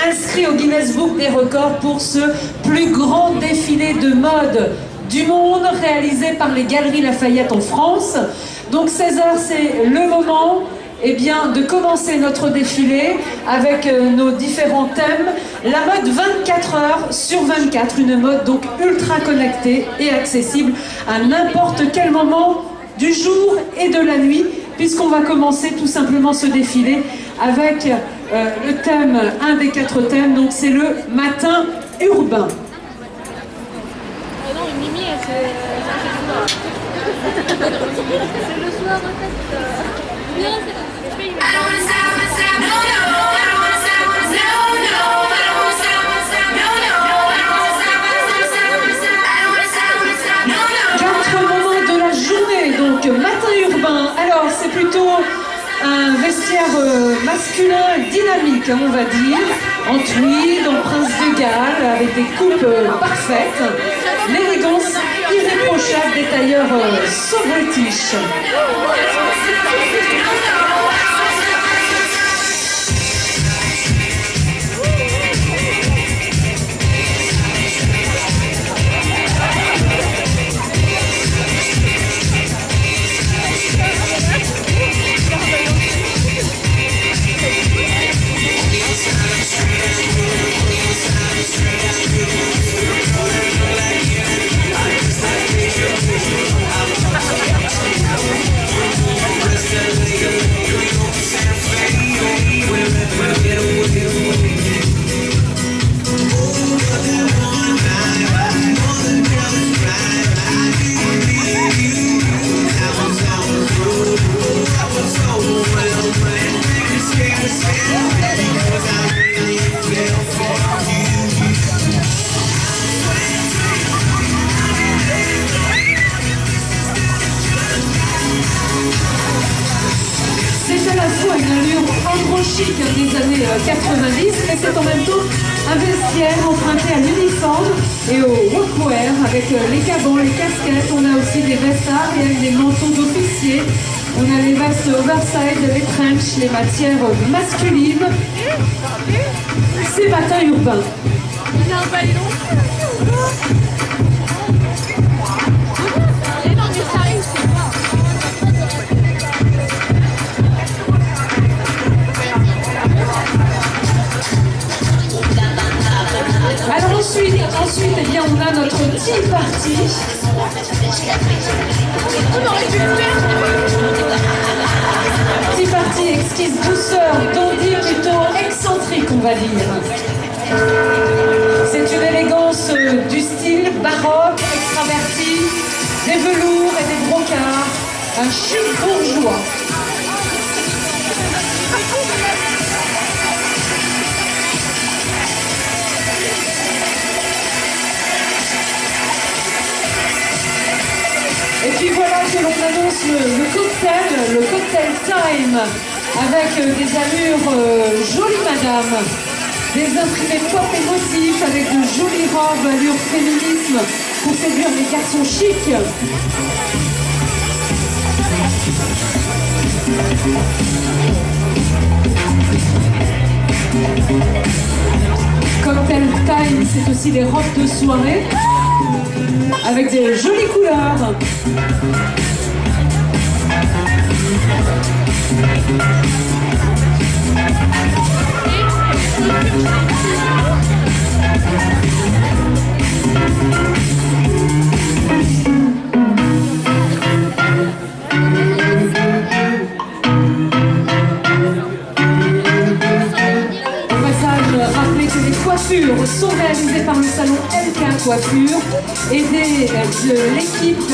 inscrit au Guinness Book des records pour ce plus grand défilé de mode du monde réalisé par les Galeries Lafayette en France. Donc 16h, c'est le moment de commencer notre défilé avec nos différents thèmes. La mode 24 heures sur 24, une mode donc ultra connectée et accessible à n'importe quel moment du jour et de la nuit, puisqu'on va commencer tout simplement ce défilé avec le thème, un des 4 thèmes, donc c'est le matin urbain. Non, une Mimi, c'est le soir en fait. Non, matin urbain, alors c'est plutôt un vestiaire masculin dynamique, on va dire, en tweed, en prince de Galles, avec des coupes parfaites, l'élégance irréprochable des tailleurs so british. Chic des années 90, mais c'est en même temps un vestiaire emprunté à l'uniforme et au workwear avec les cabans, les casquettes. On a aussi des vestes arrière, des manteaux d'officiers, on a les vestes oversize, les trench, les matières masculines. C'est matin urbain. Il a un ballon. Alors ensuite, on a notre tea party. Tea party exquise douceur, dandy plutôt excentrique, on va dire. C'est une élégance du style baroque, extraverti, des velours et des brocards, un chic bourgeois. Et puis voilà que l'on annonce le cocktail time, avec des allures jolies madame, des imprimés pop et motifs avec de jolies robes, allure féminisme pour séduire les garçons chics. Cocktail time, c'est aussi des robes de soirée avec des jolies couleurs. Coiffures sont réalisées par le salon LK Coiffure, aidé de l'équipe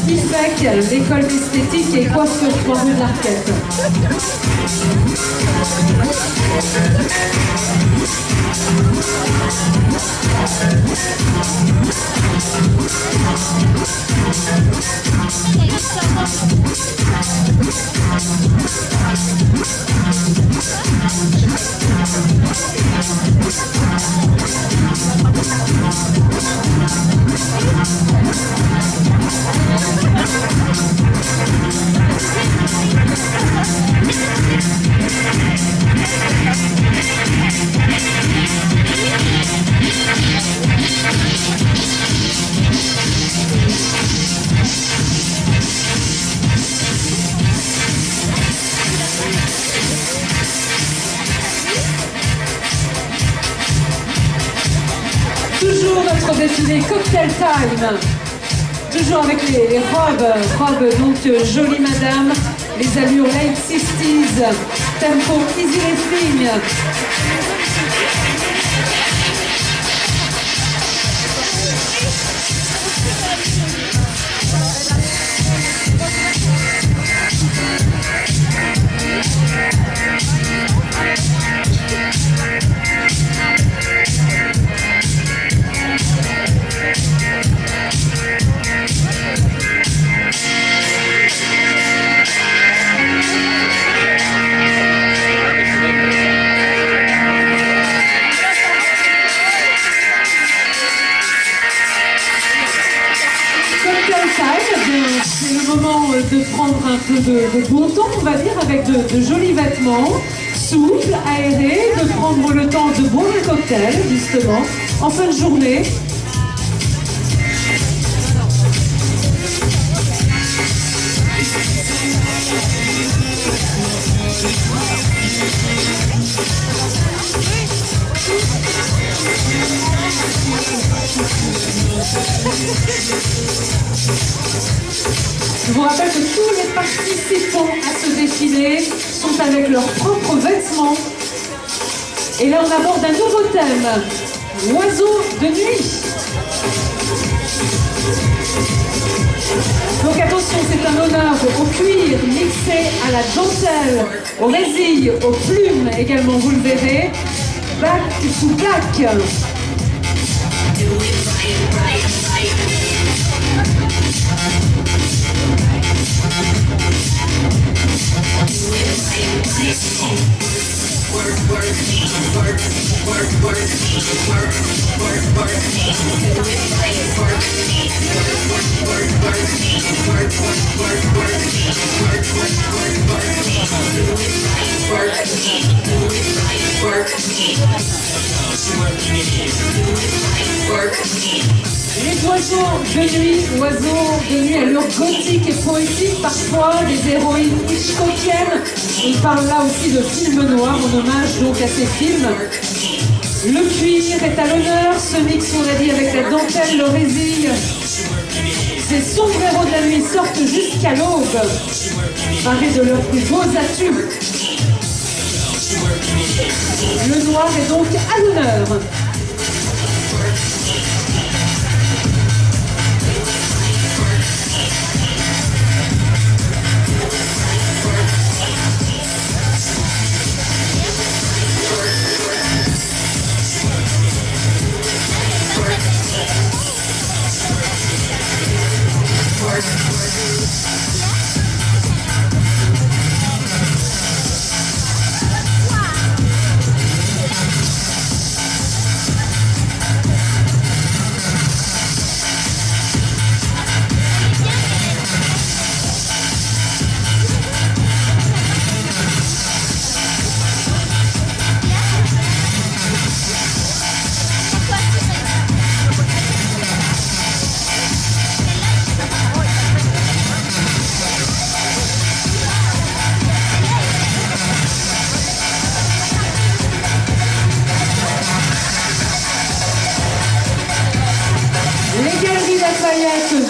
IFEC, l'école d'esthétique et coiffure 3 rue de l'Arquette. défilé Cocktail Time. Toujours avec les robes donc Jolie Madame, les allures late 60s, tempo easy listening. C'est le moment de prendre un peu de bon temps, on va dire, avec de jolis vêtements, souples, aérés, de prendre le temps de boire un cocktail, justement, en fin de journée. Je vous rappelle que tous les participants à ce défilé sont avec leurs propres vêtements. Et là, on aborde un nouveau thème, oiseaux de nuit. Donc attention, c'est un honneur au cuir mixé à la dentelle, aux résilles, aux plumes également, vous le verrez. Back to black. Les oiseaux de nuit à l'allure gothique et poétique, parfois des héroïnes hitchcockiennes. On parle là aussi de films noirs en hommage donc à ces films. Le cuir est à l'honneur, ce mix on l'a dit avec la dentelle, le résil. Ces sombres héros de la nuit sortent jusqu'à l'aube, parés de leurs plus beaux atouts. Le noir est donc à l'honneur.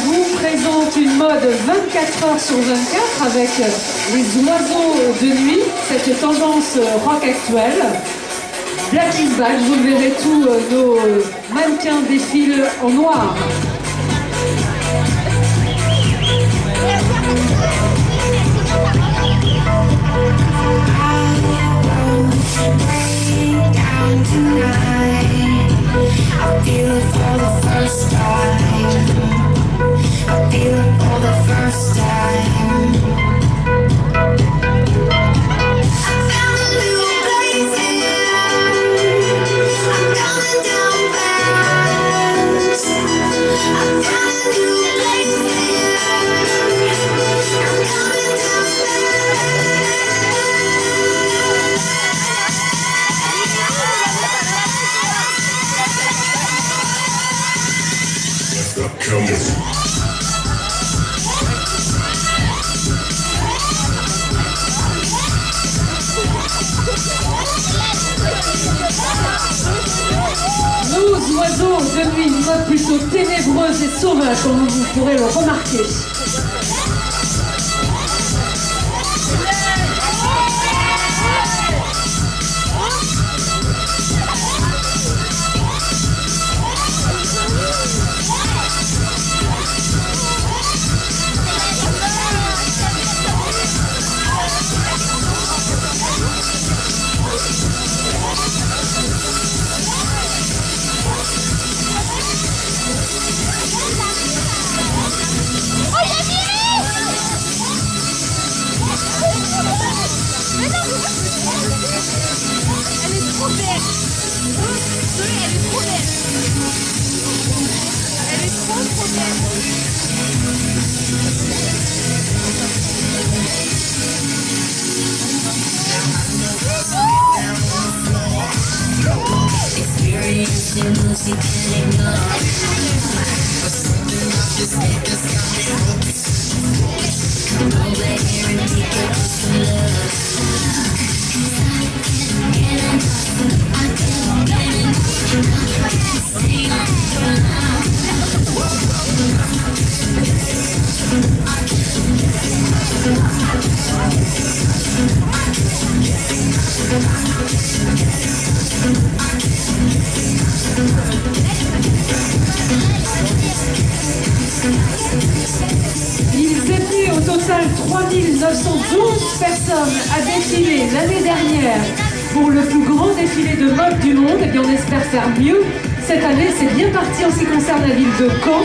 Vous présente une mode 24 heures sur 24 avec les oiseaux de nuit, cette tendance rock actuelle. Black is back, vous le verrez, tous nos mannequins défilent en noir. I feel it for the first time. I feel it for the first time. I found a new place here. I'm coming down fast. I found a new place here. I'm coming down Nos oiseaux de nuit, mode plutôt ténébreuse et sauvage, comme vous pourrez le remarquer. Elle est trop belle. Elle est trop belle. Elle est trop Ils étaient au total 3912 personnes à défiler l'année dernière pour le plus grand défilé de mode du monde. Et bien on espère faire mieux. Cette année, c'est bien parti en ce qui concerne la ville de Caen.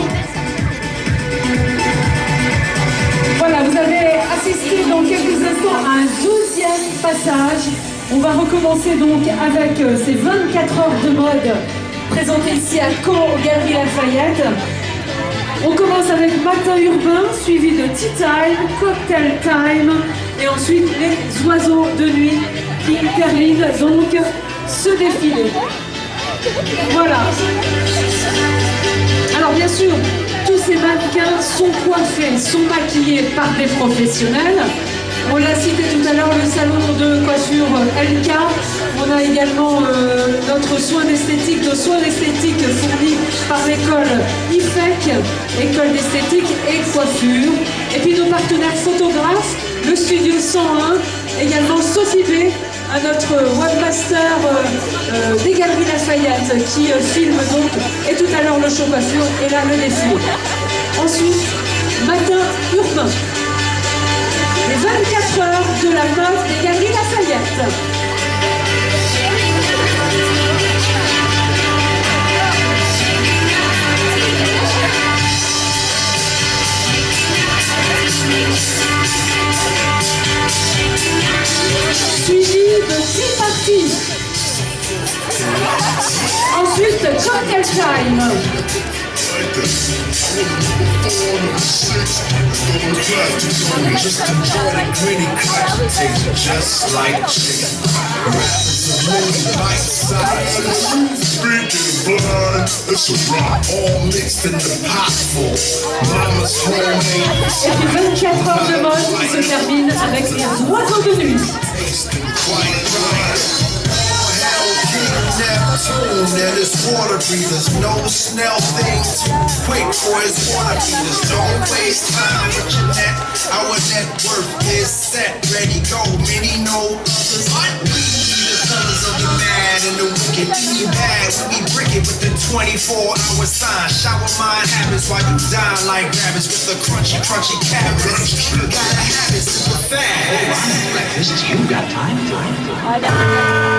Voilà, vous avez assisté dans quelques instants à un 12e passage. On va recommencer donc avec ces 24 heures de mode présentées ici à Caen, aux Galeries Lafayette. On commence avec Matin Urbain, suivi de Tea Time, Cocktail Time, et ensuite les oiseaux de nuit qui terminent donc ce défilé. Voilà. Alors bien sûr, tous ces mannequins sont coiffés, sont maquillés par des professionnels. On l'a cité tout à l'heure, le salon de coiffure LK. On a également notre soin d'esthétique, nos soins d'esthétique fournis par l'école IFEC, école d'esthétique et coiffure. Et puis nos partenaires photographes, le studio 101, également Sophie B, notre webmaster des Galeries Lafayette qui filme donc, et tout à l'heure le show coiffure et là le défilé. Ensuite, Matin Urbain. Les 24 heures de la mode des Galeries Lafayette. Suivi de 10 parties. Ensuite, Cocktail Time. Just enjoy the gritty cut, tastes just like chicken. Bite size, speaking blood, it's a rock all mixed in the pot full. Mama's homemade. Et puis 24 heures de mode qui se termine avec les oiseaux de nuit. Neptune and his water breathers, no Snell thing too quick for his water beaters. Don't waste time with your net. Our net worth is set, ready, go. Many know others. We the colors of the mad and the wicked. We bad, we brick it with the 24-hour sign. Shower mind habits while you dine like rabbits with the crunchy cabinets. You gotta have it, super fast. Like this, you got time.